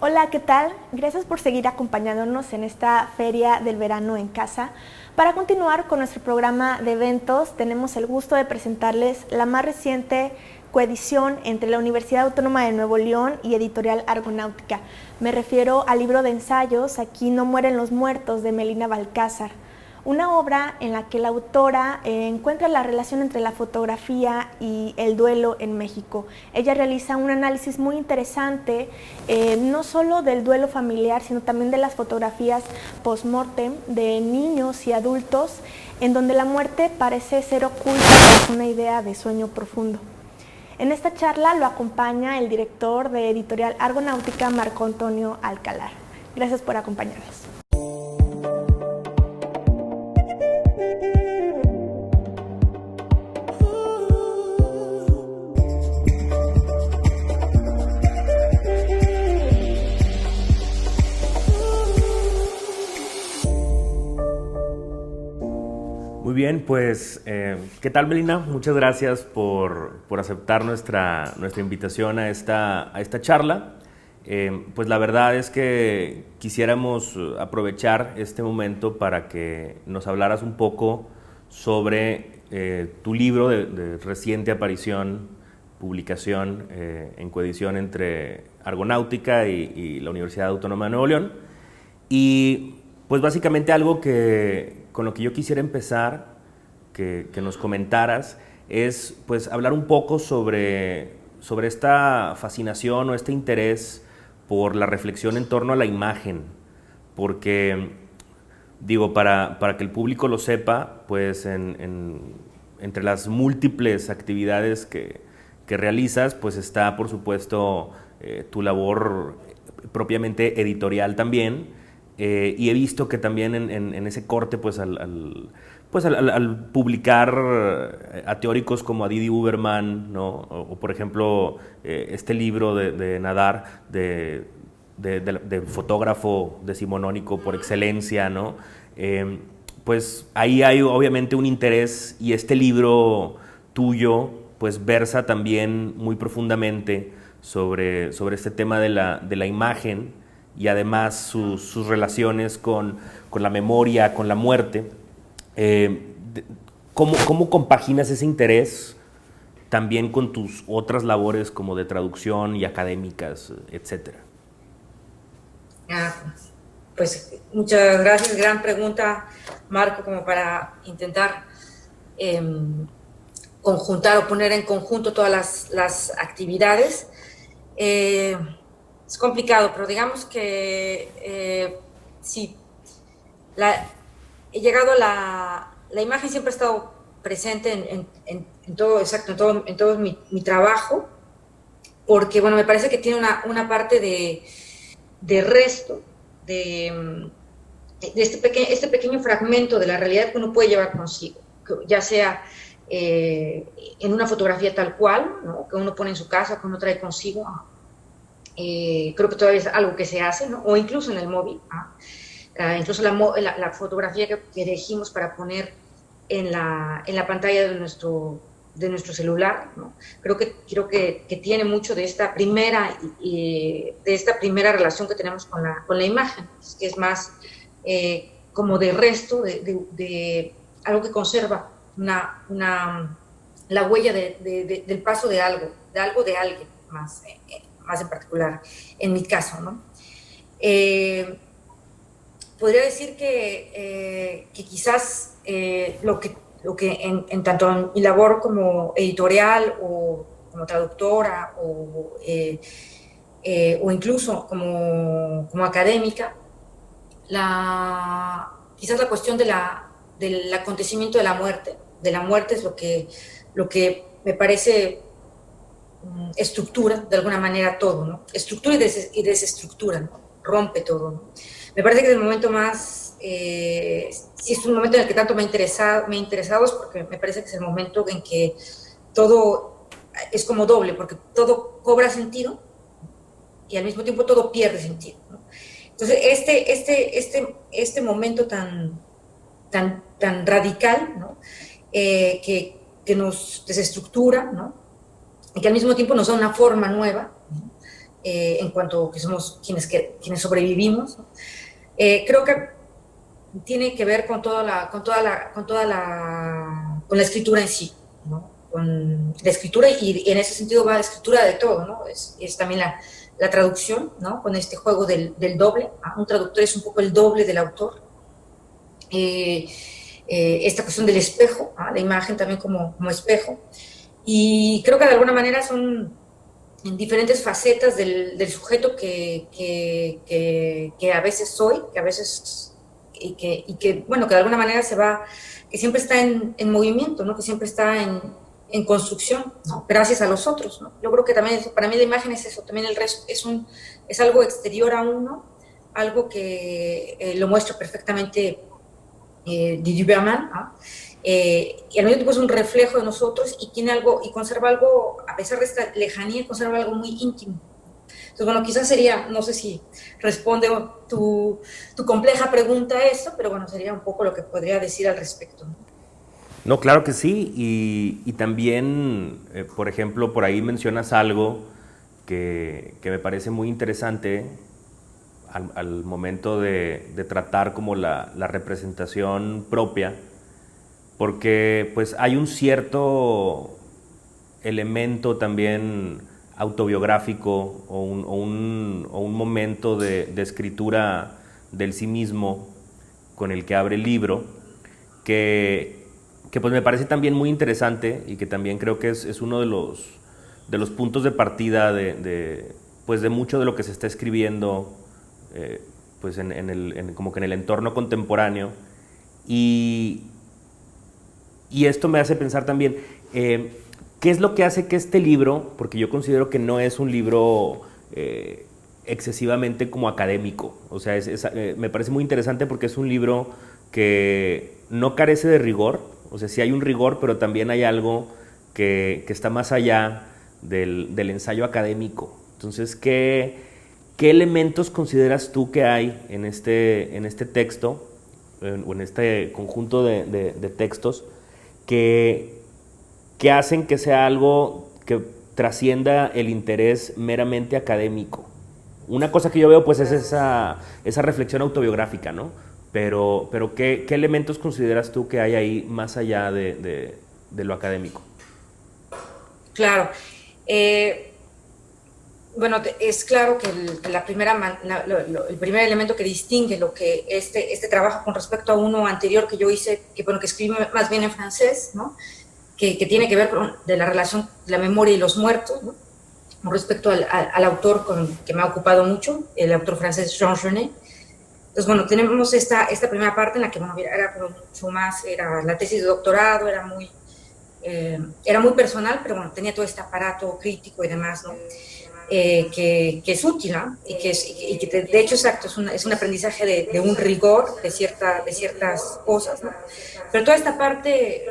Hola, ¿qué tal? Gracias por seguir acompañándonos en esta feria del verano en casa. Para continuar con nuestro programa de eventos, tenemos el gusto de presentarles la más reciente coedición entre la Universidad Autónoma de Nuevo León y Editorial Argonáutica. Me refiero al libro de ensayos Aquí no mueren los muertos, de Melina Balcázar. Una obra en la que la autora encuentra la relación entre la fotografía y el duelo en México. Ella realiza un análisis muy interesante, no solo del duelo familiar, sino también de las fotografías post-mortem de niños y adultos, en donde la muerte parece ser oculta tras una idea de sueño profundo. En esta charla lo acompaña el director de Editorial Argonáutica, Marco Antonio Alcalar. Gracias por acompañarnos. Muy bien, pues, ¿qué tal, Melina? Muchas gracias por aceptar nuestra invitación a esta charla. Pues la verdad es que quisiéramos aprovechar este momento para que nos hablaras un poco sobre tu libro de reciente aparición, publicación en coedición entre Argonáutica y la Universidad Autónoma de Nuevo León. Y pues básicamente algo con lo que yo quisiera empezar, que nos comentaras, es pues hablar un poco sobre esta fascinación o este interés por la reflexión en torno a la imagen, porque digo, para que el público lo sepa, pues entre las múltiples actividades que realizas, pues está por supuesto tu labor propiamente editorial también, y he visto que también en ese corte, pues al publicar a teóricos como a Didi Uberman, ¿no? O por ejemplo, este libro de Nadar, de fotógrafo decimonónico por excelencia, ¿no? Pues ahí hay obviamente un interés, y este libro tuyo pues versa también muy profundamente sobre este tema de la imagen, y además sus relaciones con la memoria, con la muerte. ¿Cómo compaginas ese interés también con tus otras labores como de traducción y académicas, etcétera? Ah, pues muchas gracias, gran pregunta, Marco, como para intentar eh, conjuntar o poner en conjunto todas las actividades. Eh, es complicado, pero digamos que sí, la, he llegado a la imagen siempre ha estado presente en todo, exacto, en todo mi trabajo, porque bueno, me parece que tiene una parte de resto, de, de este pequeño fragmento de la realidad que uno puede llevar consigo, ya sea en una fotografía tal cual, ¿no? Que uno pone en su casa, que uno trae consigo. Creo que todavía es algo que se hace, ¿no? O incluso en el móvil. Incluso la fotografía que elegimos para poner en la pantalla de nuestro celular, ¿no? Creo que tiene mucho de esta primera relación que tenemos con la imagen, que es más como de resto, de algo que conserva la huella del paso de alguien más en particular, en mi caso, ¿no? Podría decir que quizás lo que en tanto en mi labor como editorial o como traductora o incluso como académica, quizás la cuestión del acontecimiento de la muerte es lo que me parece estructura de alguna manera todo, ¿no? Estructura y desestructura, ¿no? Rompe todo, ¿no? Me parece que es el momento más, si es un momento en el que tanto me ha interesado es porque me parece que es el momento en que todo es como doble, porque todo cobra sentido y al mismo tiempo todo pierde sentido, ¿no? Entonces, este momento tan radical, ¿no? Que nos desestructura, ¿no? Y que al mismo tiempo nos da una forma nueva, ¿no? en cuanto que somos quienes sobrevivimos, ¿no? Creo que tiene que ver con con la escritura en sí, ¿no? Con la escritura, y en ese sentido va la escritura de todo, ¿no? Es también la traducción, ¿no? Con este juego del doble, ¿no? Un traductor es un poco el doble del autor. Esta cuestión del espejo, ¿no? La imagen también como espejo, y creo que de alguna manera son en diferentes facetas del sujeto que a veces soy, que a veces, bueno, que de alguna manera que siempre está en movimiento, ¿no? Que siempre está en construcción, ¿no? Gracias a los otros, ¿no? Yo creo que también para mí la imagen es eso, también el resto es algo exterior a uno, algo que lo muestra perfectamente de Duberman, ¿no? Y al mismo tiempo es un reflejo de nosotros, y tiene algo, y conserva algo, a pesar de esta lejanía, conserva algo muy íntimo. Entonces, bueno, quizás sería, no sé si responde tu compleja pregunta a esto, pero bueno, sería un poco lo que podría decir al respecto. No, claro que sí, y también, por ejemplo, por ahí mencionas algo que me parece muy interesante al momento de tratar como la representación propia, porque pues hay un cierto elemento también autobiográfico o un momento de escritura del sí mismo con el que abre el libro, que pues me parece también muy interesante, y que también creo que es uno de los puntos de partida pues de mucho de lo que se está escribiendo pues como que en el entorno contemporáneo. Y esto me hace pensar también, ¿qué es lo que hace que este libro, porque yo considero que no es un libro excesivamente como académico, o sea, me parece muy interesante porque es un libro que no carece de rigor, o sea, sí hay un rigor, pero también hay algo que está más allá del ensayo académico. Entonces, ¿qué elementos consideras tú que hay en este texto, o en este conjunto de textos, que hacen que sea algo que trascienda el interés meramente académico? Una cosa que yo veo pues es esa reflexión autobiográfica, ¿no? Pero ¿qué elementos consideras tú que hay ahí más allá de lo académico? Claro. Bueno, es claro que el primer elemento que distingue lo que este trabajo con respecto a uno anterior que yo hice, bueno, que escribí más bien en francés, ¿no? Que tiene que ver con de la relación de la memoria y los muertos, ¿no? Con respecto al autor que me ha ocupado mucho, el autor francés Jean Genet. Entonces, bueno, tenemos esta primera parte en la que, bueno, era mucho más, era la tesis de doctorado, era muy personal, pero bueno, tenía todo este aparato crítico y demás, ¿no? Que es útil, ¿no? Y que de hecho, exacto, es un aprendizaje de un rigor de ciertas cosas, ¿no? Pero toda esta parte,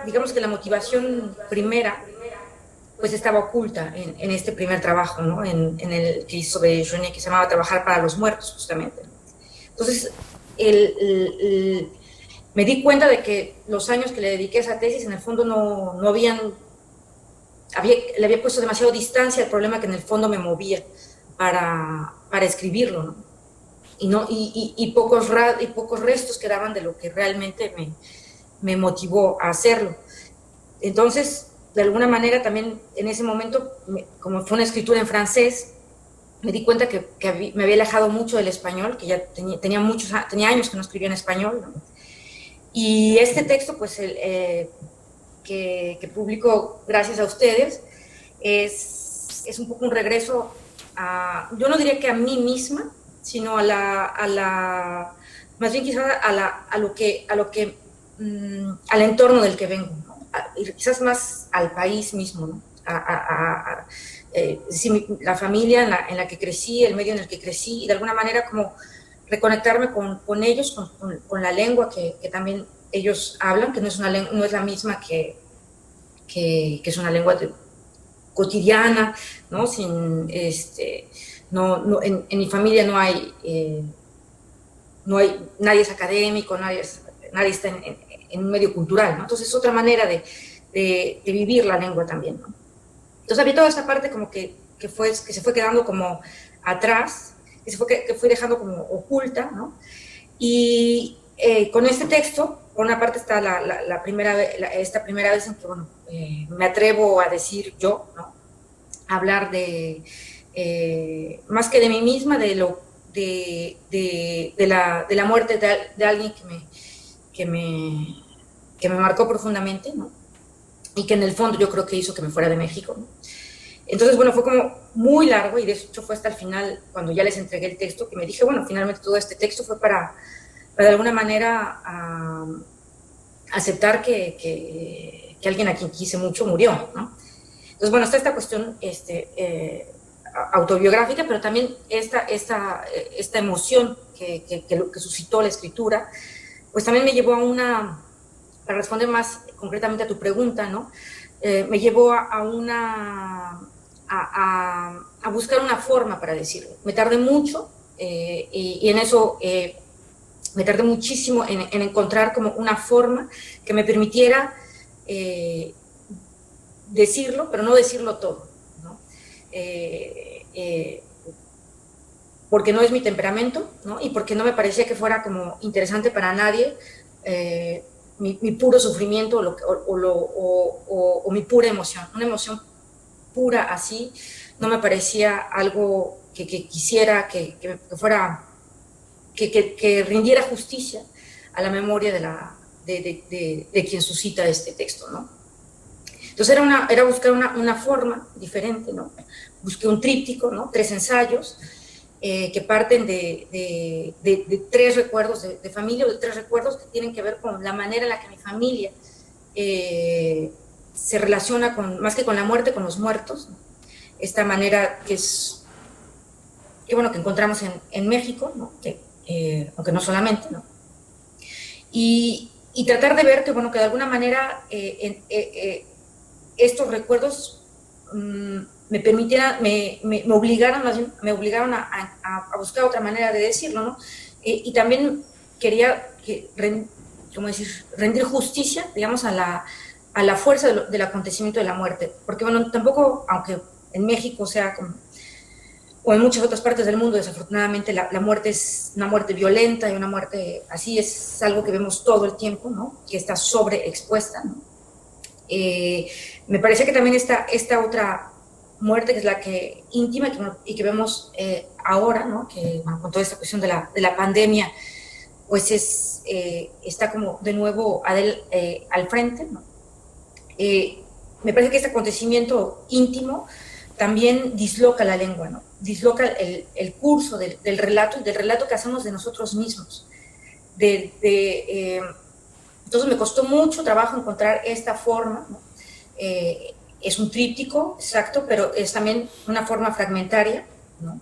digamos que la motivación primera, pues estaba oculta en este primer trabajo, ¿no? En el que hizo sobre Genet, que se llamaba Trabajar para los muertos, justamente. Entonces, me di cuenta de que los años que le dediqué a esa tesis, en el fondo no habían... le había puesto demasiado distancia al problema que en el fondo me movía para escribirlo, ¿no? Y pocos restos quedaban de lo que realmente me motivó a hacerlo. Entonces, de alguna manera también en ese momento, como fue una escritura en francés, me di cuenta que me había alejado mucho del español, que ya tenía años que no escribía en español, ¿no? Y este texto, pues, que publico gracias a ustedes, es un poco un regreso yo no diría que a mí misma, sino más bien quizás al entorno del que vengo, ¿no? Y quizás más al país mismo, ¿no? La familia en la que crecí, el medio en el que crecí, y de alguna manera como reconectarme con ellos, con la lengua que también ellos hablan, que no es la misma que es una lengua cotidiana, ¿no? En mi familia no hay, nadie es académico, nadie está en un medio cultural, ¿no? Entonces es otra manera de vivir la lengua también, ¿no? Entonces había toda esta parte como que que se fue quedando como atrás, que fue dejando como oculta, ¿no? Y con este texto, por una parte está esta primera vez en que, bueno, me atrevo a decir yo, ¿no? A hablar de, más que de mí misma, de la muerte de alguien que me marcó profundamente, ¿no? Y que en el fondo yo creo que hizo que me fuera de México, ¿no? Entonces, bueno, fue como muy largo y de hecho fue hasta el final, cuando ya les entregué el texto, que me dije, bueno, finalmente todo este texto fue para de alguna manera aceptar que alguien a quien quise mucho murió, ¿no? Entonces, bueno, está esta cuestión autobiográfica, pero también esta emoción que suscitó la escritura, pues también me llevó para responder más concretamente a tu pregunta, ¿no? Me llevó a buscar una forma para decirlo. Me tardé mucho y en eso me tardé muchísimo en encontrar como una forma que me permitiera decirlo, pero no decirlo todo, ¿no? Porque no es mi temperamento, ¿no? Y porque no me parecía que fuera como interesante para nadie mi puro sufrimiento o mi pura emoción. Una emoción pura así no me parecía algo que quisiera que fuera, que rindiera justicia a la memoria de quien suscita este texto, ¿no? Entonces era buscar una forma diferente, ¿no? Busqué un tríptico, ¿no? 3 ensayos que parten de 3 recuerdos de familia, o de 3 recuerdos que tienen que ver con la manera en la que mi familia se relaciona más que con la muerte, con los muertos, ¿no? Esta manera que bueno, que encontramos en México, ¿no? Aunque no solamente, ¿no? Y tratar de ver que, bueno, que de alguna manera estos recuerdos me permitieran, me obligaron a buscar otra manera de decirlo, ¿no? Y también quería rendir justicia, digamos, a la fuerza del acontecimiento de la muerte, porque, bueno, tampoco, aunque en México sea como, o en muchas otras partes del mundo, desafortunadamente, la muerte es una muerte violenta y una muerte así, es algo que vemos todo el tiempo, ¿no? Que está sobreexpuesta, ¿no? Me parece que también esta otra muerte, que es la que íntima y que vemos ahora, ¿no? Que, bueno, con toda esta cuestión de la pandemia, pues está como de nuevo al frente, ¿no? Me parece que este acontecimiento íntimo también disloca la lengua, ¿no? Disloca el curso del relato y del relato que hacemos de nosotros mismos. Entonces me costó mucho trabajo encontrar esta forma, ¿no? Es un tríptico, exacto, pero es también una forma fragmentaria, ¿no?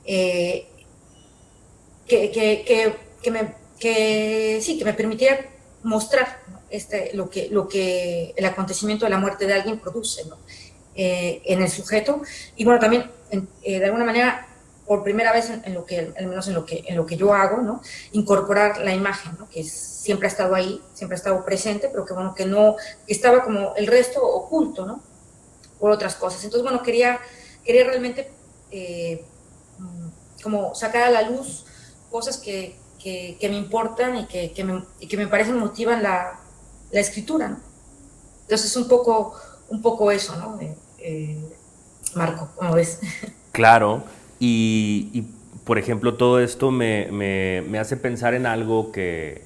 Que me permitiera mostrar, ¿no? El acontecimiento de la muerte de alguien produce, ¿no? En el sujeto, y bueno, también de alguna manera, por primera vez al menos en lo que yo hago, ¿no? Incorporar la imagen, ¿no? Que siempre ha estado ahí, siempre ha estado presente, pero que, bueno, que estaba como el resto oculto, ¿no? Por otras cosas. Entonces, bueno, quería realmente como sacar a la luz cosas que me importan y que me parecen motivan la escritura, ¿no? Entonces, un poco eso, ¿no? Marco, ¿cómo ves? Claro, y por ejemplo, todo esto me hace pensar en algo que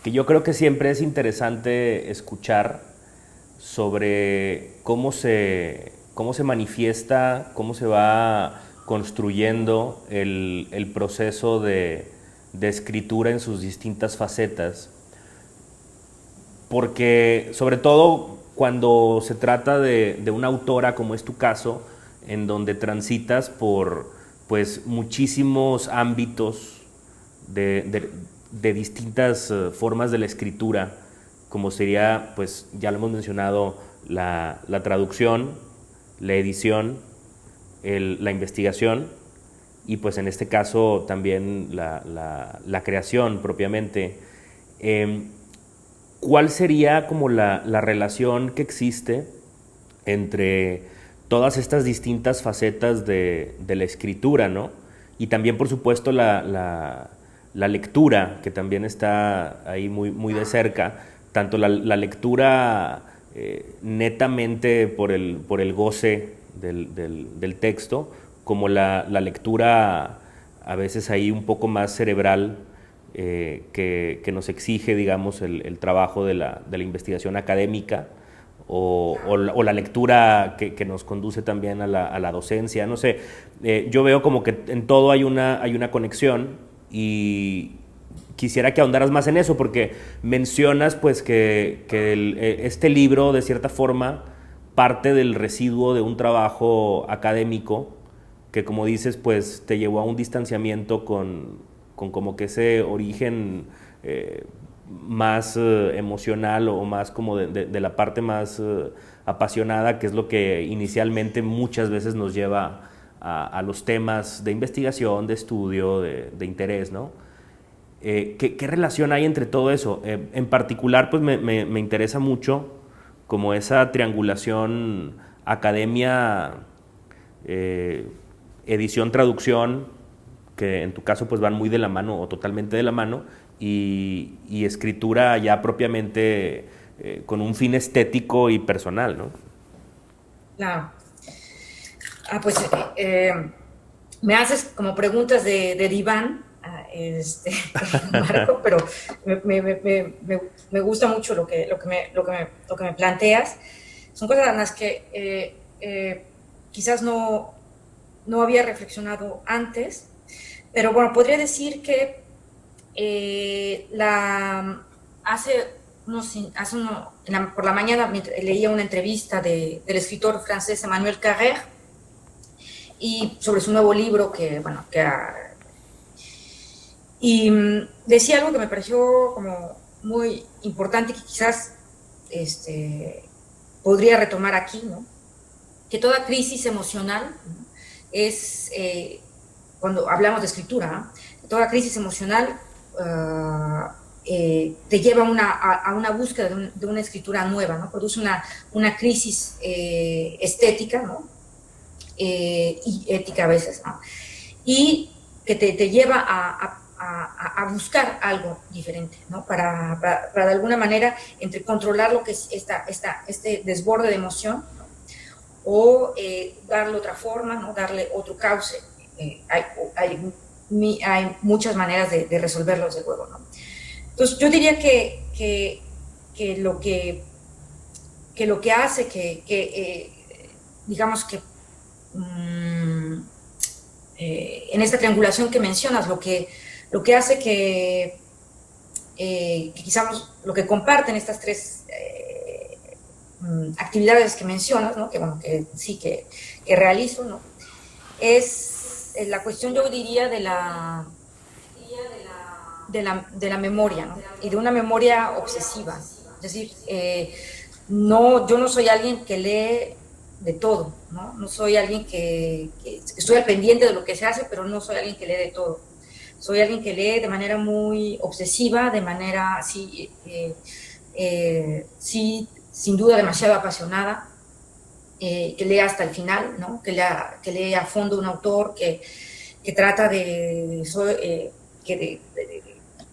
yo creo que siempre es interesante escuchar sobre cómo se manifiesta, cómo se va construyendo el proceso de escritura en sus distintas facetas. Porque, sobre todo, cuando se trata de una autora, como es tu caso, en donde transitas por pues muchísimos ámbitos de distintas formas de la escritura, como sería, pues ya lo hemos mencionado, la traducción, la edición, la investigación y pues en este caso también la creación propiamente. ¿Cuál sería como la relación que existe entre todas estas distintas facetas de la escritura, ¿no? Y también, por supuesto, la lectura, que también está ahí muy de cerca, tanto la lectura netamente por el goce del texto, como la lectura a veces ahí un poco más cerebral, que nos exige, digamos, el trabajo de la investigación académica, o la lectura que nos conduce también a la docencia. No sé, yo veo como que en todo hay una conexión, y quisiera que ahondaras más en eso, porque mencionas pues que este libro, de cierta forma, parte del residuo de un trabajo académico que, como dices, pues te llevó a un distanciamiento con como que ese origen más emocional, o más como de la parte más apasionada, que es lo que inicialmente muchas veces nos lleva a los temas de investigación, de estudio, de interés, ¿no? ¿Qué relación hay entre todo eso? En particular, pues me interesa mucho como esa triangulación academia, edición, traducción, que en tu caso pues van muy de la mano o totalmente de la mano, y escritura ya propiamente con un fin estético y personal, ¿no? Claro. Pues me haces como preguntas de diván, Marco, pero me gusta mucho lo que me planteas. Son cosas en las que quizás no había reflexionado antes, pero bueno, podría decir que por la mañana leía una entrevista del escritor francés Emmanuel Carrère, y sobre su nuevo libro y decía algo que me pareció como muy importante, que quizás podría retomar aquí, ¿no? Que toda crisis emocional, ¿no? Es, cuando hablamos de escritura, ¿no? Toda crisis emocional te lleva a una búsqueda de una escritura nueva, ¿no? Produce una crisis estética, ¿no? Y ética a veces, ¿no? Y que te lleva a buscar algo diferente, ¿no? Para de alguna manera entre controlar lo que es este desborde de emoción, ¿no? O darle otra forma, ¿no? Darle otro cauce. Hay muchas maneras de resolverlo, desde luego, ¿no? Entonces yo diría que lo que hace digamos que en esta triangulación que mencionas, lo que hace que quizás lo que comparten estas tres actividades que mencionas, ¿no? Que sí que realizo, ¿no? Es la cuestión, yo diría, de la memoria, ¿no? Y de una memoria obsesiva. Es decir, yo no soy alguien que lee de todo, ¿no? No soy alguien que estoy al pendiente de lo que se hace, pero no soy alguien que lee de todo. Soy alguien que lee de manera muy obsesiva, de manera, sí, sin duda demasiado apasionada, que lee hasta el final, ¿no? Que lee a fondo un autor, que trata de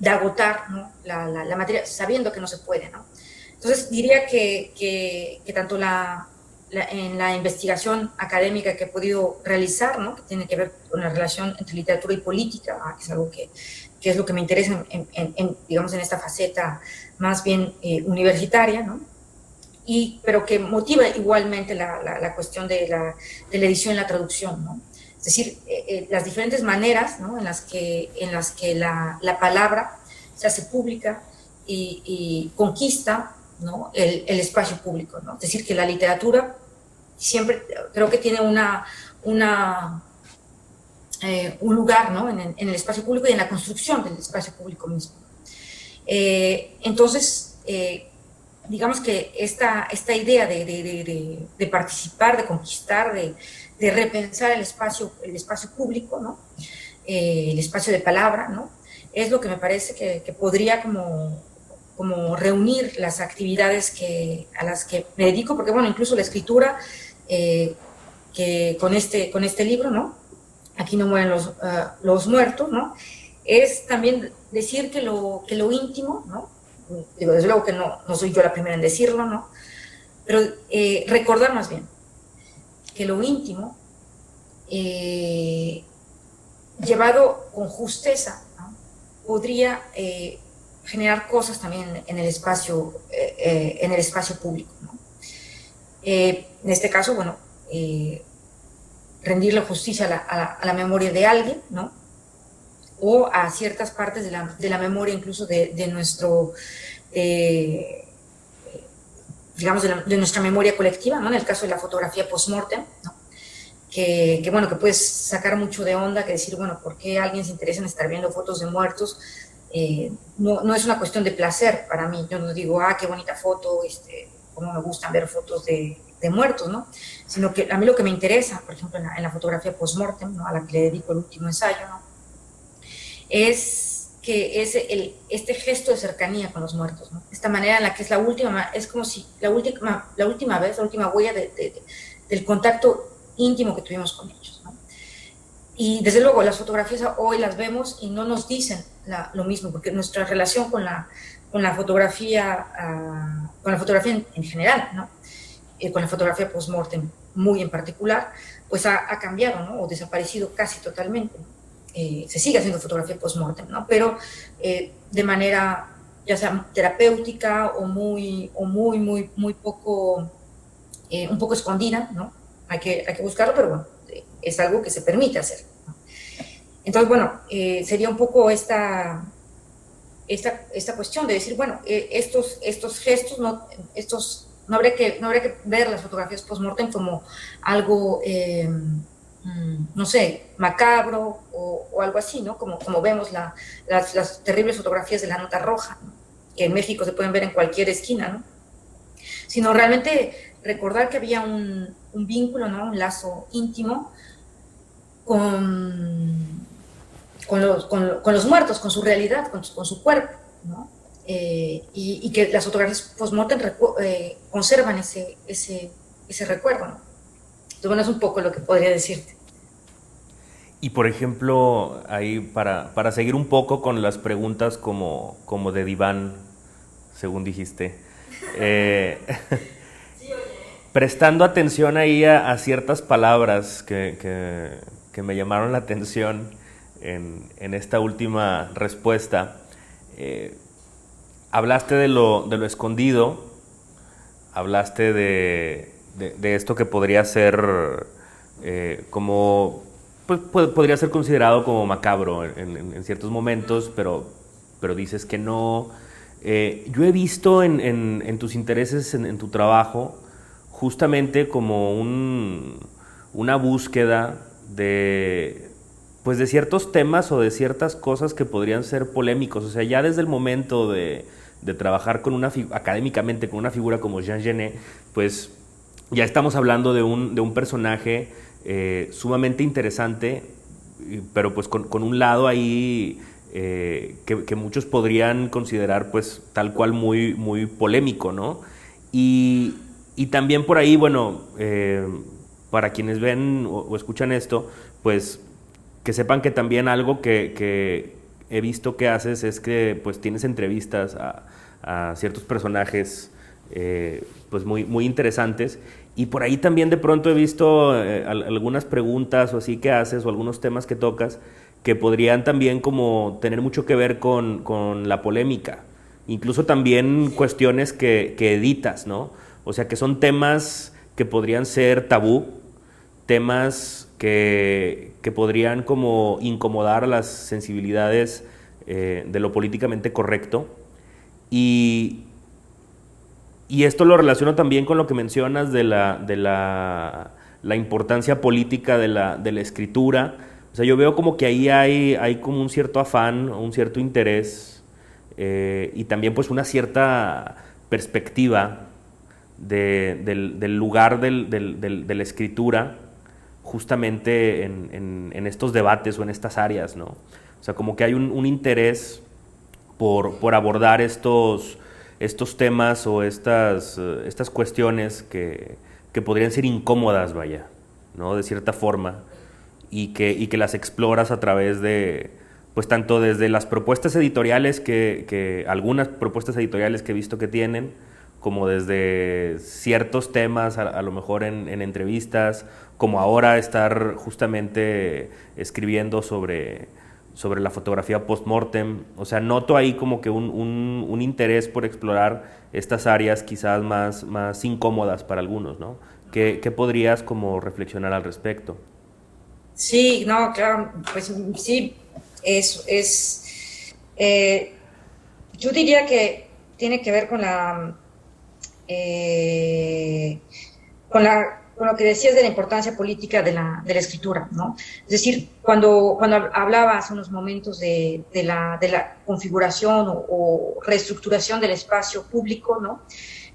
agotar, ¿no? la materia, sabiendo que no se puede, ¿no? Entonces diría que tanto en la investigación académica que he podido realizar, ¿no? Que tiene que ver con la relación entre literatura y política, que es algo que es lo que me interesa digamos, en esta faceta más bien universitaria, ¿no? Pero que motiva igualmente la cuestión de la edición y la traducción, ¿no? Es decir, las diferentes maneras, ¿no? en las que la palabra se hace pública y conquista, ¿no? el espacio público, ¿no? Es decir, que la literatura siempre creo que tiene un lugar, ¿no? en el espacio público y en la construcción del espacio público mismo. Entonces, digamos que esta idea de participar, de conquistar, de repensar el espacio público, ¿no? El espacio de palabra, ¿no? Es lo que me parece que podría como reunir las actividades a las que me dedico, porque bueno, incluso la escritura que con este libro, ¿no? Aquí no mueren los muertos, ¿no? Es también decir que lo íntimo, ¿no? Digo, desde luego que no soy yo la primera en decirlo, ¿no? Pero recordar más bien que lo íntimo, llevado con justeza, ¿no? Podría generar cosas también en el espacio público, ¿no? En este caso, bueno, rendirle justicia a la memoria de alguien, ¿no? O a ciertas partes de la memoria incluso de nuestro, digamos, de nuestra memoria colectiva, ¿no? En el caso de la fotografía post-mortem, ¿no? Que bueno, que puedes sacar mucho de onda, que decir, bueno, ¿por qué alguien se interesa en estar viendo fotos de muertos? No es una cuestión de placer para mí. Yo no digo, qué bonita foto, cómo me gustan ver fotos de muertos, ¿no? Sino que a mí lo que me interesa, por ejemplo, en la fotografía post-mortem, ¿no? A la que le dedico el último ensayo, ¿no? Es que este gesto de cercanía con los muertos, ¿no? Esta manera en la que es como si la última huella del contacto íntimo que tuvimos con ellos, ¿no? Y desde luego las fotografías hoy las vemos y no nos dicen lo mismo, porque nuestra relación con la fotografía en general, ¿no? Con la fotografía post-mortem muy en particular, pues ha cambiado, ¿no? O desaparecido casi totalmente, ¿no? Se sigue haciendo fotografía post-mortem, ¿no? Pero de manera ya sea terapéutica o muy poco, un poco escondida, ¿no? Hay que buscarlo, pero bueno, es algo que se permite hacer, ¿no? Entonces, bueno, sería un poco esta cuestión de decir, bueno, estos gestos, no habría que ver las fotografías post-mortem como algo, no sé, macabro o algo así, ¿no? Como vemos las terribles fotografías de la nota roja, ¿no? Que en México se pueden ver en cualquier esquina, ¿no? Sino realmente recordar que había un vínculo, ¿no? Un lazo íntimo con los muertos, con su realidad, con su cuerpo, ¿no? Y que las fotografías post-mortem conservan ese recuerdo, ¿no? Entonces, bueno, es un poco lo que podría decirte. Y por ejemplo, ahí para seguir un poco con las preguntas como de diván, según dijiste, prestando atención ahí a ciertas palabras que me llamaron la atención en esta última respuesta. Hablaste de lo escondido, hablaste de esto que podría ser como, pues podría ser considerado como macabro en ciertos momentos, pero dices que no. Yo he visto en tus intereses, en tu trabajo, justamente como una búsqueda de ciertos temas o de ciertas cosas que podrían ser polémicos. O sea, ya desde el momento de trabajar académicamente con una figura como Jean Genet, pues ya estamos hablando de un personaje sumamente interesante, pero pues con un lado ahí que muchos podrían considerar pues tal cual muy polémico, ¿no? Y también por ahí, bueno, para quienes ven o escuchan esto, pues que sepan que también algo que he visto que haces es que pues tienes entrevistas a ciertos personajes pues muy interesantes, y por ahí también de pronto he visto algunas preguntas o así que haces, o algunos temas que tocas que podrían también como tener mucho que ver con la polémica, incluso también cuestiones que editas, ¿no? O sea, que son temas que podrían ser tabú, temas que podrían como incomodar a las sensibilidades de lo políticamente correcto. Y esto lo relaciono también con lo que mencionas de la importancia política de la escritura. O sea, yo veo como que ahí hay como un cierto afán, un cierto interés y también pues una cierta perspectiva del lugar de la escritura justamente en estos debates o en estas áreas, ¿no? O sea, como que hay un interés por abordar estos temas o estas cuestiones que podrían ser incómodas, vaya, ¿no? De cierta forma, y que las exploras a través de, pues tanto desde las propuestas editoriales algunas propuestas editoriales que he visto que tienen, como desde ciertos temas, a lo mejor en entrevistas, como ahora estar justamente escribiendo sobre la fotografía post-mortem. O sea, noto ahí como que un interés por explorar estas áreas quizás más incómodas para algunos, ¿no? ¿Qué podrías como reflexionar al respecto? Sí, no, claro, pues sí, eh, yo diría que tiene que ver eh, con lo que decías de la importancia política de la escritura, ¿no? Es decir, cuando hablaba hace unos momentos de la configuración o reestructuración del espacio público, ¿no?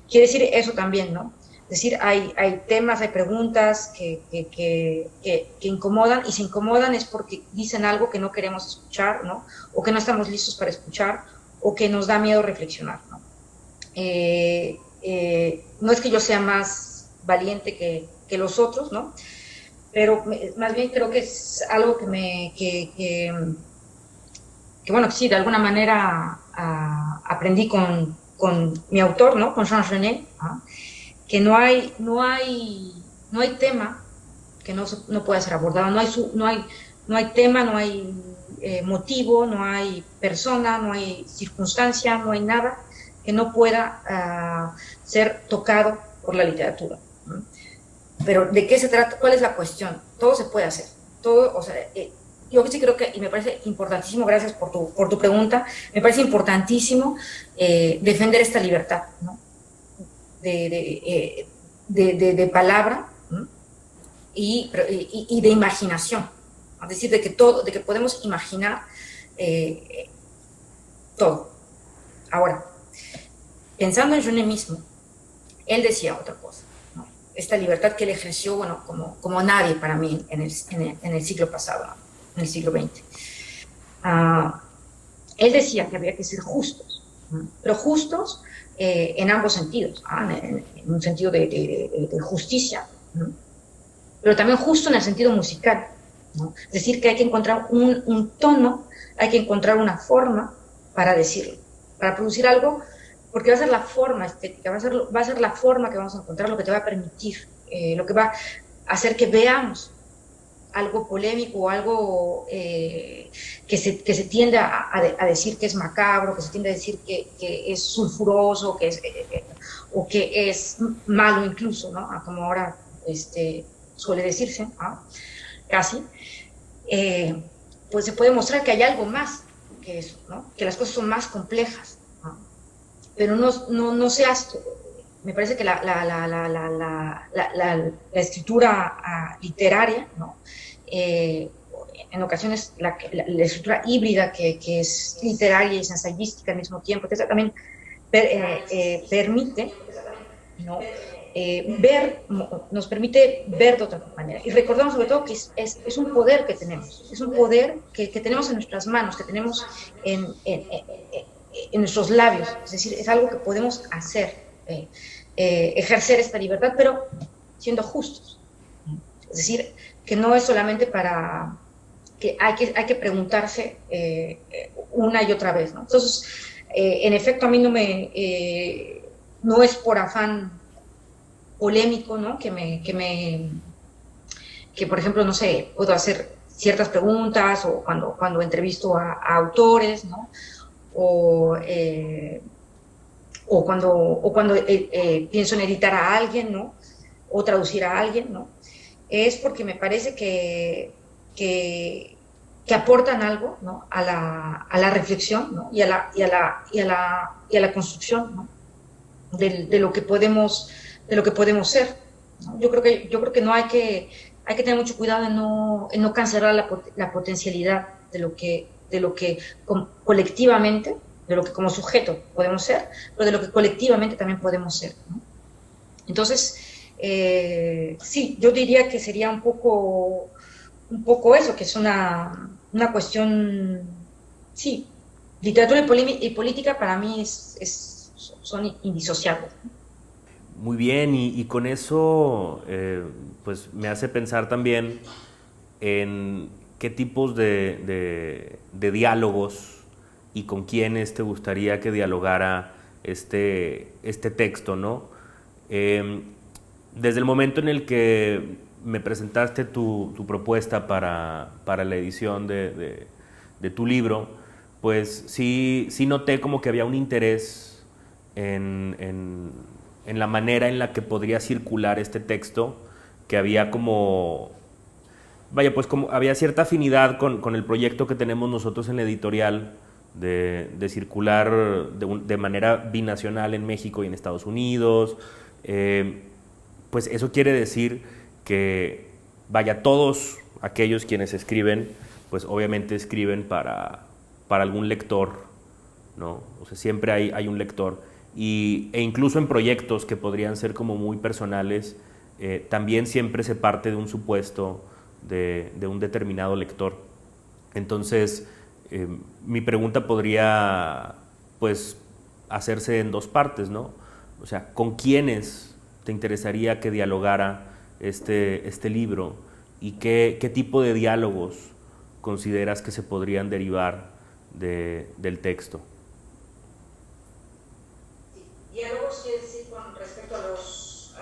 Quiere decir eso también, ¿no? Es decir, hay temas, hay preguntas que incomodan, y si incomodan es porque dicen algo que no queremos escuchar, ¿no? O que no estamos listos para escuchar, o que nos da miedo reflexionar, ¿no? No es que yo sea más valiente que los otros, ¿no? Pero más bien creo que es algo que bueno, sí, de alguna manera aprendí con mi autor, ¿no? Con Jean Genet, ¿no? Que no hay tema que no pueda ser abordado, no hay tema, no hay motivo, no hay persona, no hay circunstancia, no hay nada que no pueda ser tocado por la literatura, ¿no? Pero ¿de qué se trata? ¿Cuál es la cuestión? Todo se puede hacer, todo, o sea, yo sí creo que, y me parece importantísimo, gracias por tu pregunta, me parece importantísimo defender esta libertad, ¿no? De palabra, ¿no? y de imaginación, es decir, de que podemos imaginar todo. Ahora, pensando en Genet mismo, él decía otra cosa, ¿no? Esta libertad que él ejerció, bueno, como nadie para mí en el siglo pasado, ¿no? En el siglo XX. Él decía que había que ser justos, ¿no? Pero justos en ambos sentidos, en un sentido de justicia, ¿no? Pero también justo en el sentido musical, ¿no? Es decir, que hay que encontrar un tono, hay que encontrar una forma para decirlo, para producir algo, porque va a ser la forma estética, va a ser la forma que vamos a encontrar, lo que te va a permitir, lo que va a hacer que veamos algo polémico o algo que se tiende a decir que es macabro, que se tiende a decir que es sulfuroso, o que es malo incluso, ¿no? Como ahora suele decirse, ¿no? Casi, pues se puede mostrar que hay algo más que eso, ¿no? Que las cosas son más complejas, ¿no? Pero no seas, me parece que la escritura literaria, ¿no? En ocasiones la escritura híbrida que es literaria y es ensayística al mismo tiempo, que también permite, ¿no? Nos permite ver de otra manera. Y recordamos sobre todo que es un poder que tenemos, es un poder que tenemos en nuestras manos, que tenemos en nuestros labios, es decir, es algo que podemos hacer, ejercer esta libertad, pero siendo justos. Es decir, que no es solamente para que hay que preguntarse una y otra vez, ¿no? Entonces, en efecto, a mí no es por afán polémico, ¿no? Que por ejemplo, no sé, puedo hacer ciertas preguntas, o cuando entrevisto a autores, ¿no? O cuando pienso en editar a alguien, ¿no? O traducir a alguien, ¿no? Es porque me parece que aportan algo, ¿no? a la reflexión, ¿no? y a la construcción, ¿no? de lo que podemos ser, ¿no? Yo creo que no hay que tener mucho cuidado en no cancelar la potencialidad de lo que colectivamente, de lo que como sujeto podemos ser, pero de lo que colectivamente también podemos ser, ¿no? Entonces, sí, yo diría que sería un poco eso, que es una cuestión, sí, literatura y política para mí son indisociables. Muy bien, y con eso pues me hace pensar también en qué tipos de diálogos y con quiénes te gustaría que dialogara este texto, ¿no? Desde el momento en el que me presentaste tu propuesta para la edición de tu libro, pues sí noté como que había un interés en la manera en la que podría circular este texto, que había como, vaya, pues como había cierta afinidad con el proyecto que tenemos nosotros en la editorial de circular de manera binacional en México y en Estados Unidos. Pues eso quiere decir que, vaya, todos aquellos quienes escriben, pues obviamente escriben para algún lector, ¿no? O sea, siempre hay un lector. E incluso en proyectos que podrían ser como muy personales, también siempre se parte de un supuesto de un determinado lector. Entonces, mi pregunta podría, pues, hacerse en dos partes, ¿no? O sea, ¿con quiénes te interesaría que dialogara este libro? ¿Y qué tipo de diálogos consideras que se podrían derivar del texto? ¿Diálogos quiere decir con respecto a los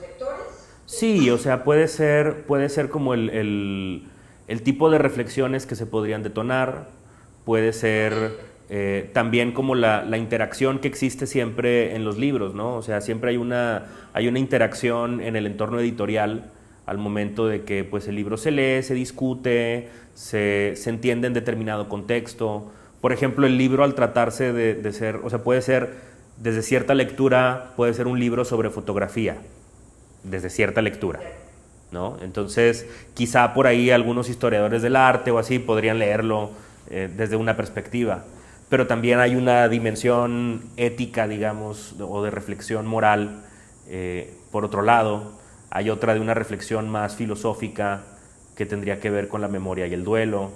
lectores? Sí, o sea, puede ser como el tipo de reflexiones que se podrían detonar, puede ser también como la interacción que existe siempre en los libros, ¿no? O sea, siempre hay una interacción en el entorno editorial al momento de que pues, el libro se lee, se discute, se entiende en determinado contexto. Por ejemplo, el libro al tratarse de ser, o sea, puede ser desde cierta lectura, puede ser un libro sobre fotografía, desde cierta lectura, ¿no? Entonces, quizá por ahí algunos historiadores del arte o así podrían leerlo desde una perspectiva, pero también hay una dimensión ética, digamos, o de reflexión moral. Por otro lado, hay otra de una reflexión más filosófica que tendría que ver con la memoria y el duelo,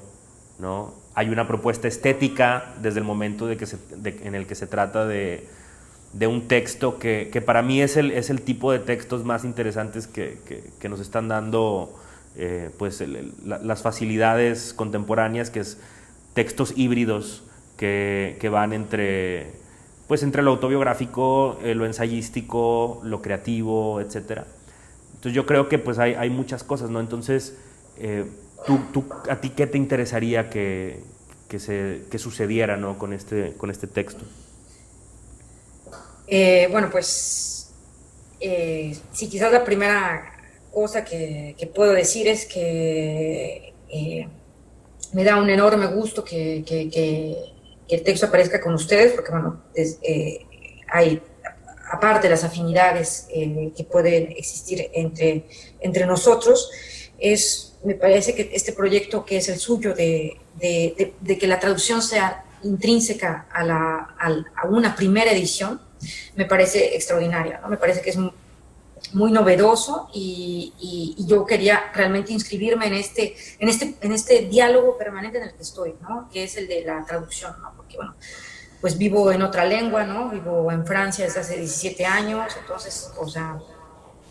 ¿no? Hay una propuesta estética desde el momento en el que se trata de un texto que para mí es el tipo de textos más interesantes que nos están dando pues las facilidades contemporáneas, que es textos híbridos que van entre lo autobiográfico, lo ensayístico, lo creativo, etcétera. Entonces yo creo que pues hay muchas cosas, ¿no? Entonces, ¿a ti qué te interesaría que sucediera, ¿no? con este texto? Bueno, pues sí, quizás la primera cosa que puedo decir es que me da un enorme gusto que el texto aparezca con ustedes, porque bueno, hay, aparte de las afinidades que pueden existir entre nosotros, me parece que este proyecto que es el suyo de que la traducción sea intrínseca a una primera edición, me parece extraordinaria, ¿no? Me parece que es muy novedoso y yo quería realmente inscribirme en este diálogo permanente en el que estoy, ¿no? Que es el de la traducción, ¿no? Porque, bueno, pues vivo en otra lengua, ¿no? Vivo en Francia desde hace 17 años, entonces, o sea,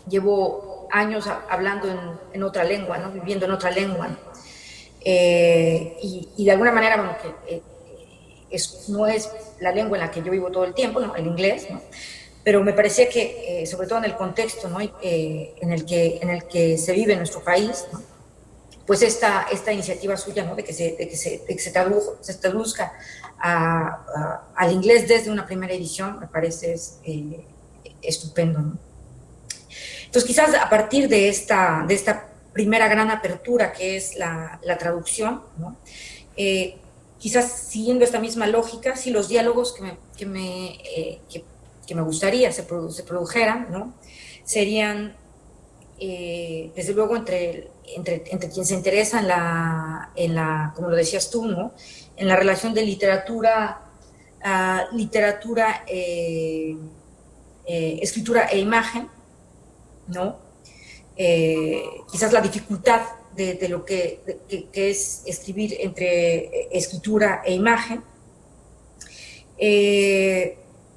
llevo años hablando en otra lengua, ¿no? Viviendo en otra lengua, ¿no? Y de alguna manera, bueno, que no es la lengua en la que yo vivo todo el tiempo, ¿no? El inglés, ¿no? Pero me parecía que, sobre todo en el contexto, ¿no? en el que se vive en nuestro país, ¿no? Pues esta iniciativa suya, ¿no? de que se traduzca al inglés desde una primera edición, me parece estupendo, ¿no? Entonces, quizás a partir de esta primera gran apertura que es la traducción, ¿no? Quizás siguiendo esta misma lógica, si los diálogos que me gustaría se produjeran, ¿no? Serían, desde luego, entre quien se interesa en la, como lo decías tú, ¿no? En la relación de escritura e imagen, ¿no? Quizás la dificultad de lo que es escribir entre escritura e imagen,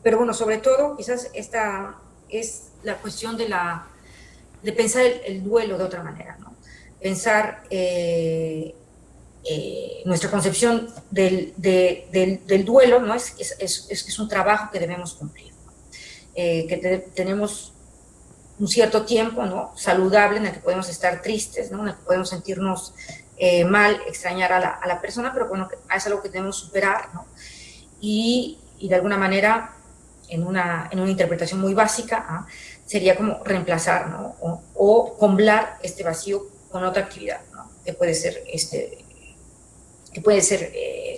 pero bueno, sobre todo quizás esta es la cuestión de pensar el duelo de otra manera, ¿no? Pensar nuestra concepción del duelo, ¿no? Es un trabajo que debemos cumplir, ¿no? Tenemos un cierto tiempo, ¿no? Saludable en el que podemos estar tristes, ¿no? En el que podemos sentirnos mal, extrañar a la persona, pero bueno, es algo que debemos superar, ¿no? Y de alguna manera, en una interpretación muy básica, sería como reemplazar, ¿no? O comblar este vacío con otra actividad, ¿no? Que puede ser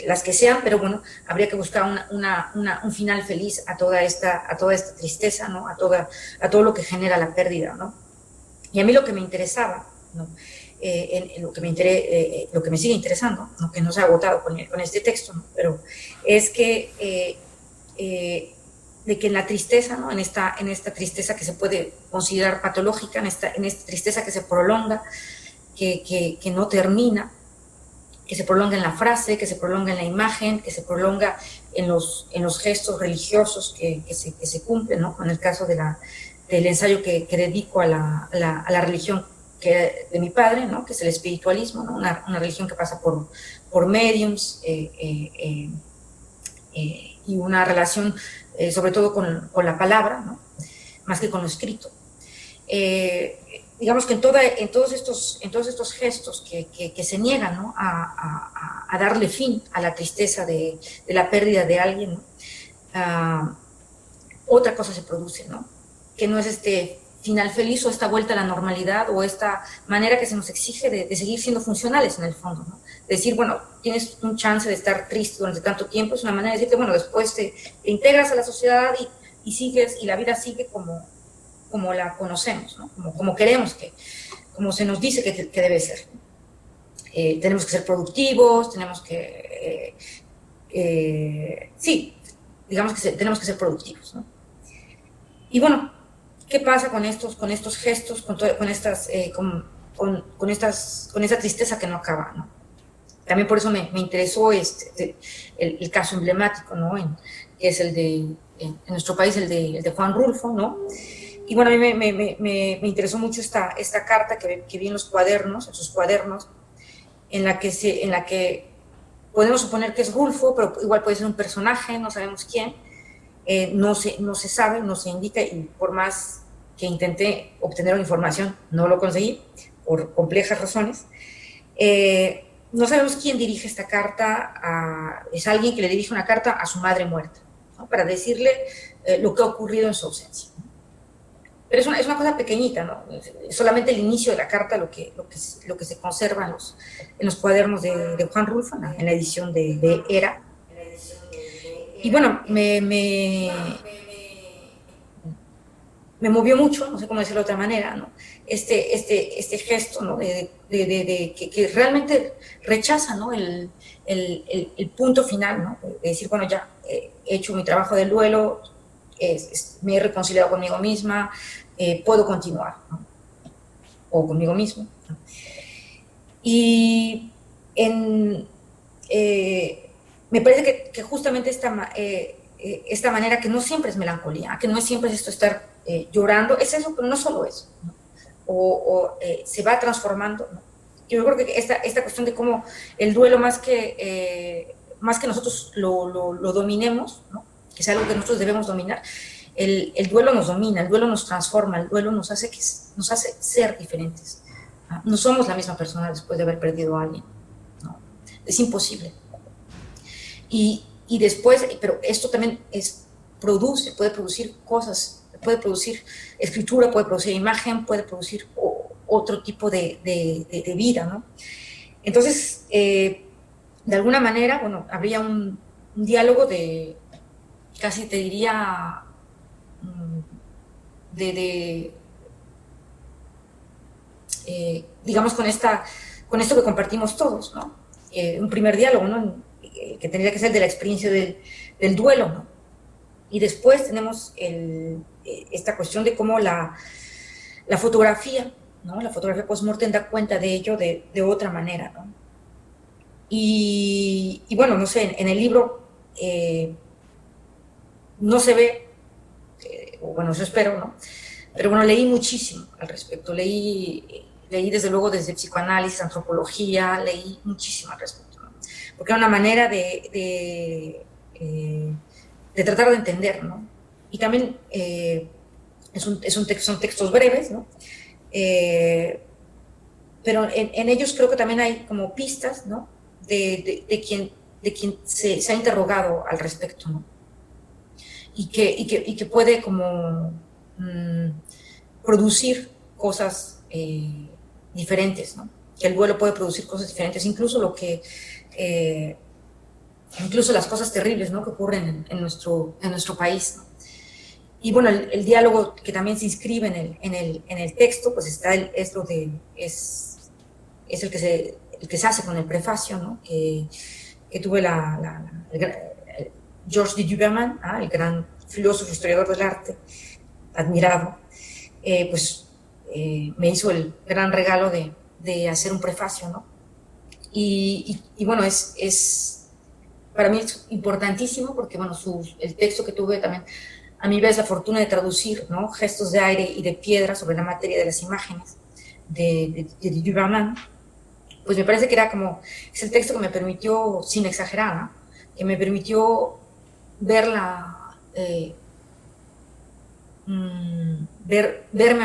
las que sean, pero bueno, habría que buscar un final feliz a toda esta tristeza, ¿no? A todo lo que genera la pérdida, ¿no? Y a mí lo que me interesaba, ¿no? Lo que me sigue interesando, ¿no? Que no se ha agotado con este texto, ¿no? Pero es que de que en la tristeza, ¿no? En esta tristeza que se puede considerar patológica, en esta tristeza que se prolonga, que no termina, que se prolonga en la frase, que se prolonga en la imagen, que se prolonga en los gestos religiosos que se cumplen, ¿no? En el caso del ensayo que dedico a la religión de mi padre, ¿no? Que es el espiritualismo, ¿no? Una religión que pasa por mediums y una relación sobre todo con la palabra, ¿no? Más que con lo escrito. Digamos que en todos estos gestos que se niegan, ¿no? a darle fin a la tristeza de la pérdida de alguien, ¿no? Otra cosa se produce, ¿no? Que no es este final feliz o esta vuelta a la normalidad o esta manera que se nos exige de seguir siendo funcionales en el fondo, ¿no? Decir, bueno, tienes un chance de estar triste durante tanto tiempo, es una manera de decirte, bueno, después te integras a la sociedad y sigues, y la vida sigue como la conocemos, ¿no? Como queremos como se nos dice que debe ser. Tenemos que ser productivos, tenemos que, sí, digamos que tenemos que ser productivos, ¿no? Y bueno, ¿qué pasa con estos gestos, con esta tristeza que no acaba, ¿no? También por eso me interesó el caso emblemático, ¿no? Que es en nuestro país, el de Juan Rulfo, ¿no? Y bueno, a mí me interesó mucho esta carta que vi en sus cuadernos, en la que podemos suponer que es Rulfo, pero igual puede ser un personaje, no sabemos quién, no se sabe, no se indica, y por más que intenté obtener una información, no lo conseguí, por complejas razones. No sabemos quién dirige esta carta, es alguien que le dirige una carta a su madre muerta, ¿no? Para decirle lo que ha ocurrido en su ausencia. Pero es una cosa pequeñita, ¿no? Es solamente el inicio de la carta lo que se conserva en los cuadernos de Juan Rulfo, en la edición de Era. Y bueno, me movió mucho, no sé cómo decirlo de otra manera, ¿no? Este gesto, ¿no? Que realmente rechaza, ¿no? el punto final, ¿no? De decir, bueno, ya he hecho mi trabajo del duelo, me he reconciliado conmigo misma, puedo continuar, ¿no? O conmigo mismo, ¿no? Y me parece que justamente esta manera, que no siempre es melancolía, que no siempre es esto estar llorando, es eso, pero no solo eso, ¿no? Se va transformando, ¿no? Yo creo que esta cuestión de cómo el duelo, más que nosotros lo dominemos, ¿no? Que es algo que nosotros debemos dominar, el duelo nos domina, el duelo nos transforma, el duelo nos hace ser diferentes, ¿no? No somos la misma persona después de haber perdido a alguien, ¿no? Es imposible. Y después, pero esto también puede producir cosas, puede producir escritura, puede producir imagen, puede producir otro tipo de vida, ¿no? Entonces, de alguna manera, bueno, habría un diálogo casi te diría, digamos, con esto que compartimos todos, ¿no? Un primer diálogo, ¿no? Que tendría que ser de la experiencia del duelo, ¿no? Y después tenemos esta cuestión de cómo la fotografía, ¿no? La fotografía post-mortem da cuenta de ello de otra manera, ¿no? Y bueno, no sé, en el libro no se ve, o bueno, eso espero, ¿no? Pero bueno, leí muchísimo al respecto, leí desde luego desde psicoanálisis, antropología, leí muchísimo al respecto, ¿no? Porque era una manera de tratar de entender, ¿no? Y también son textos breves, ¿no? Pero en ellos creo que también hay como pistas, ¿no? De quien se ha interrogado al respecto, ¿no? Y que puede como producir cosas diferentes, ¿no? Que el duelo puede producir cosas diferentes, incluso incluso las cosas terribles, ¿no? Que ocurren en nuestro país, ¿no? Y bueno, el diálogo que también se inscribe en el texto, pues está es el que se hace con el prefacio, ¿no? Que tuve Georges de Duberman, el gran filósofo, historiador del arte, admirado, me hizo el gran regalo de hacer un prefacio, ¿no? Y bueno, para mí es importantísimo porque, bueno, el texto que tuve también, a mi vez, la fortuna de traducir, ¿no? Gestos de aire y de piedra sobre la materia de las imágenes de Duberman, pues me parece que es el texto que me permitió, sin exagerar, ¿no? Que me permitió verme a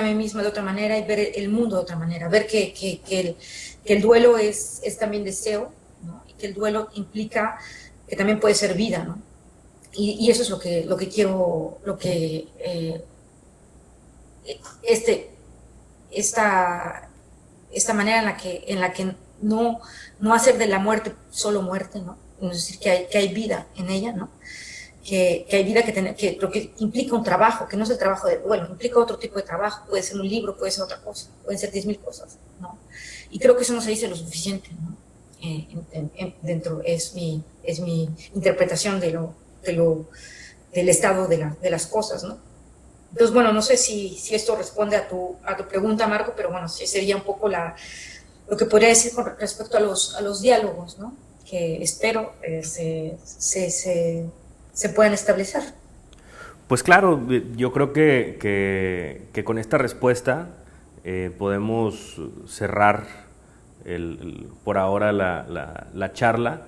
mí misma de otra manera y ver el mundo de otra manera, ver que el duelo es también deseo, ¿no? Y que el duelo implica que también puede ser vida, ¿no? Y eso es lo que quiero, esta manera en la que no hacer de la muerte solo muerte, ¿no? Es decir, que hay vida en ella, ¿no? Que hay vida pero que implica un trabajo, que no es el trabajo del duelo, implica otro tipo de trabajo, puede ser un libro, puede ser otra cosa, pueden ser 10.000 cosas, ¿no? Y creo que eso no se dice lo suficiente, ¿no? Es mi interpretación del estado de las cosas, ¿no? Entonces, bueno, no sé si esto responde a tu pregunta, Marco, pero bueno, sí sería un poco lo que podría decir con respecto a los diálogos, ¿no? Que espero se puedan establecer. Pues claro, yo creo que con esta respuesta podemos cerrar por ahora la charla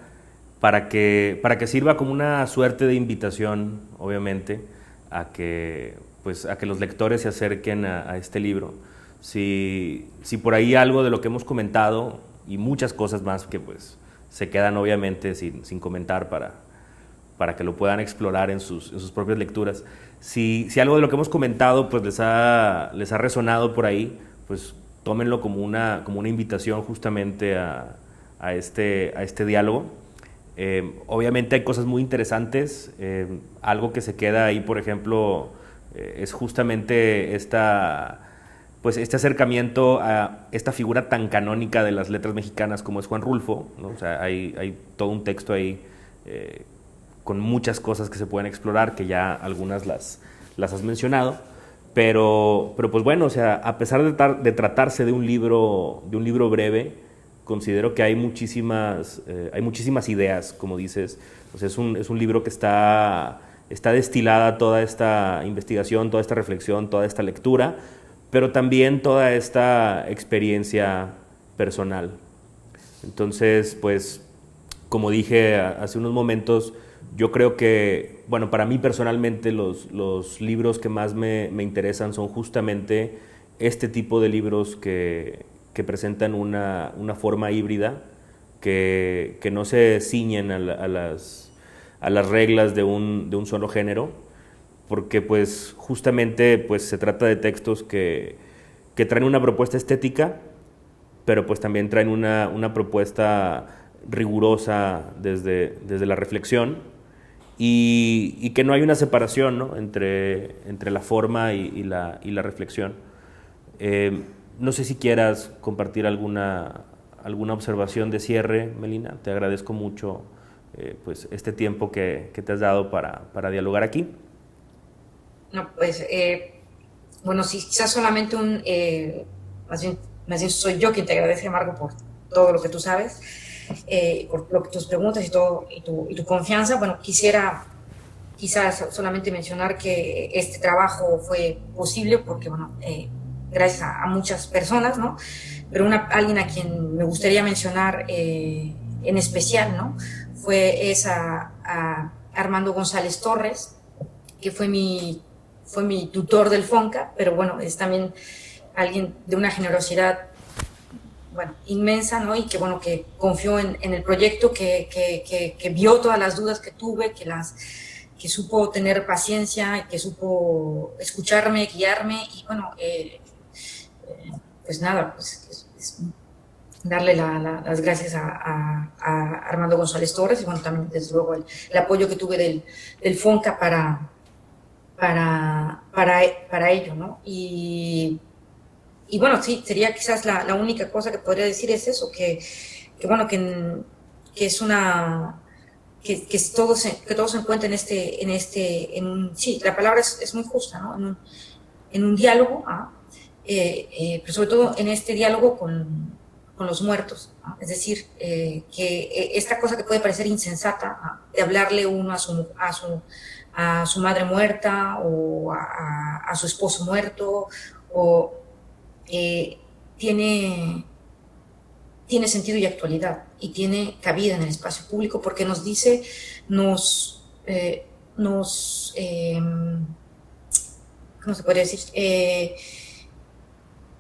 para que sirva como una suerte de invitación, obviamente, a que los lectores se acerquen a este libro. Si por ahí algo de lo que hemos comentado y muchas cosas más que pues se quedan obviamente sin comentar para que lo puedan explorar en sus propias lecturas. Si algo de lo que hemos comentado pues les ha resonado por ahí, pues tómenlo como una invitación justamente a este diálogo. Obviamente hay cosas muy interesantes. Algo que se queda ahí, por ejemplo, es justamente este acercamiento a esta figura tan canónica de las letras mexicanas como es Juan Rulfo, ¿no? O sea, hay todo un texto ahí con muchas cosas que se pueden explorar, que ya algunas las has mencionado, pero pues bueno, o sea, a pesar de tratarse de un libro breve, considero que hay muchísimas ideas, como dices. O sea, es un libro que está destilada toda esta investigación, toda esta reflexión, toda esta lectura, pero también toda esta experiencia personal. Entonces, pues, como dije hace unos momentos, yo creo que, bueno, para mí personalmente los libros que más me interesan son justamente este tipo de libros que presentan una forma híbrida, que no se ciñen a las reglas de un solo género, porque pues justamente pues se trata de textos que traen una propuesta estética, pero pues también traen una propuesta rigurosa desde la reflexión, y que no hay una separación, ¿no? entre la forma y la reflexión. No sé si quieras compartir alguna observación de cierre, Melina. Te agradezco mucho pues este tiempo que te has dado para dialogar aquí. No, pues, bueno, sí, quizás solamente más bien soy yo quien te agradece, Marco, por todo lo que tú sabes, por tus preguntas y tu confianza. Bueno, quisiera quizás solamente mencionar que este trabajo fue posible porque, bueno, gracias a muchas personas, ¿no? Pero alguien a quien me gustaría mencionar en especial, ¿no? Es a Armando González Torres, que fue mi tutor del FONCA, pero bueno, es también alguien de una generosidad, bueno, inmensa, ¿no? Y que, bueno, que confió en el proyecto, que vio todas las dudas que tuve, que supo tener paciencia, que supo escucharme, guiarme, y bueno, pues nada, pues es darle las gracias a Armando González Torres, y bueno, también desde luego el apoyo que tuve del FONCA para ello, ¿no? Y bueno, sí, sería quizás la única cosa que podría decir es eso, que bueno, que es una... Que todo se encuentra sí, la palabra es muy justa, ¿no? En un diálogo, pero sobre todo en este diálogo con los muertos, ¿no? Es decir, que esta cosa que puede parecer insensata, ¿no? De hablarle uno a su madre muerta, o a su esposo muerto, o tiene sentido y actualidad, y tiene cabida en el espacio público, porque nos dice, ¿cómo se podría decir?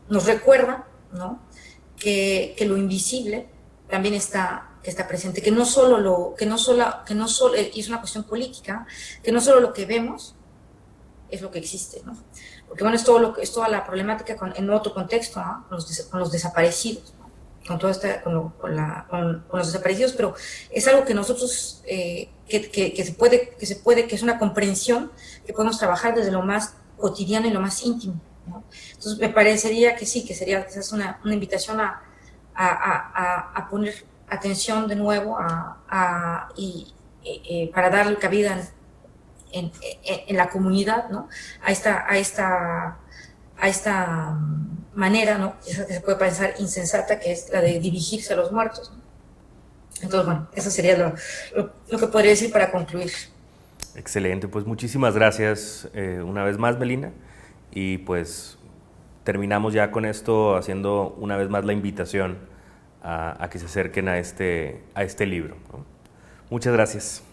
Nos recuerda, ¿no? Que lo invisible también está presente, que no solo, y es una cuestión política, que no solo lo que vemos es lo que existe, ¿no? Porque bueno, es toda la problemática en otro contexto, ¿no? Con los desaparecidos, ¿no? Con los desaparecidos, pero es algo que nosotros, que es una comprensión que podemos trabajar desde lo más cotidiano y lo más íntimo, ¿no? Entonces me parecería que sí, que sería quizás una invitación a poner atención de nuevo para darle cabida en la comunidad, ¿no? A esta manera, ¿no? Esa que se puede pensar insensata, que es la de dirigirse a los muertos, ¿no? Entonces, bueno, eso sería lo que podría decir para concluir. Excelente, pues muchísimas gracias una vez más, Melina, y pues terminamos ya con esto haciendo una vez más la invitación a que se acerquen a este libro, ¿no? Muchas gracias.